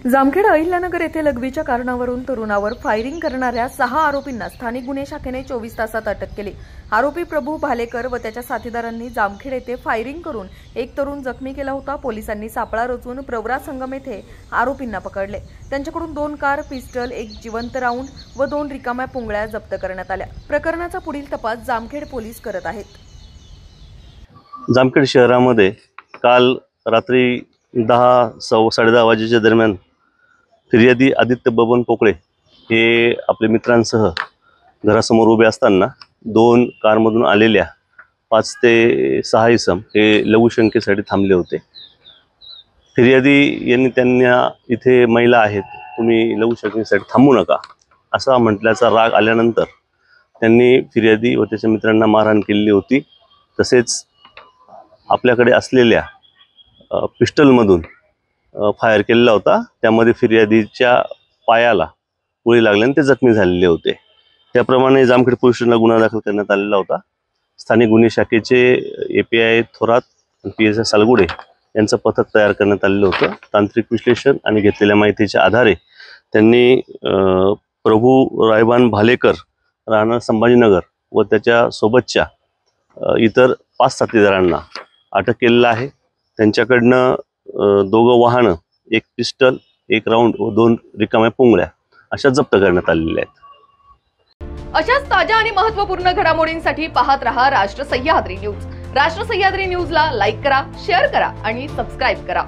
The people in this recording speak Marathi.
जामखेड अहिल्यानगर येथे लघवीच्या कारणावरून तरुणावर फायरिंग करणाऱ्या 6 आरोपींना स्थानिक गुन्हे शाखेने 24 तासात अटक केली। आरोपी प्रभू भालेकर व त्याच्या साथीदारांनी जामखेड येथे फायरिंग करून एक तरुण जखमी केला होता। पोलिसांनी सापळा रचून प्रवरा संगम येथे आरोपींना पकडले। त्यांच्याकडून 2 कार, पिस्टल, 1 जिवंत राऊंड व 2 रिकाम्या पुंगळ्या जप्त करण्यात आल्या। प्रकरणाचा पुढील तपास जामखेड पोलीस करत आहेत। जामखेड शहरामध्ये काल रात्री 10-10:30 वाजेच्या दरम्यान फिर्यादी आदित्य बबन पोकळे हे आपल्या मित्रांसह घरासमोर उभे असताना 2 कारमधून आलेल्या 5 ते 6 इसम हे लघुशंकेसाठी थांबले होते। फिर्यादी यांनी त्यांना इथे महिला आहेत, तुम्ही लघुशंकेसाठी थांबू नका असा म्हटल्याचा राग आल्यानंतर त्यांनी फिर्यादी व त्याच्या मित्रांना मारहाण केलेली होती। तसेच आपल्याकडे असलेल्या पिस्टलमधून फायर केलेला होता। त्यामध्ये फिर्यादीच्या पायाला गोळी लागल्याने ते जखमी झालेले होते। त्याप्रमाणे जामखेड पोलीस स्टेशनला गुन्हा दाखल करण्यात आलेला होता। स्थानिक गुन्हे शाखेचे API थोरात आणि PSI सालगुडे यांचं पथक तयार करण्यात आलेलं होतं। तांत्रिक विश्लेषण आणि घेतलेल्या माहितीच्या आधारे त्यांनी प्रभू रायबान भालेकर राहणार संभाजीनगर व त्याच्या सोबतच्या इतर 5 साथीदारांना अटक केलेला आहे। त्यांच्याकडनं 2 वाहनं, 1 पिस्टल, 1 राऊंड व 2 रिकाम्या पुंगळ्या अशा जप्त करण्यात आलेल्या आहेत। अशाच ताज्या आणि महत्त्वपूर्ण घडामोडींसाठी पाहत रहा राष्ट्र सह्याद्री न्यूज। राष्ट्र सह्याद्री न्यूजला लाईक करा, शेअर करा आणि सबस्क्राइब करा।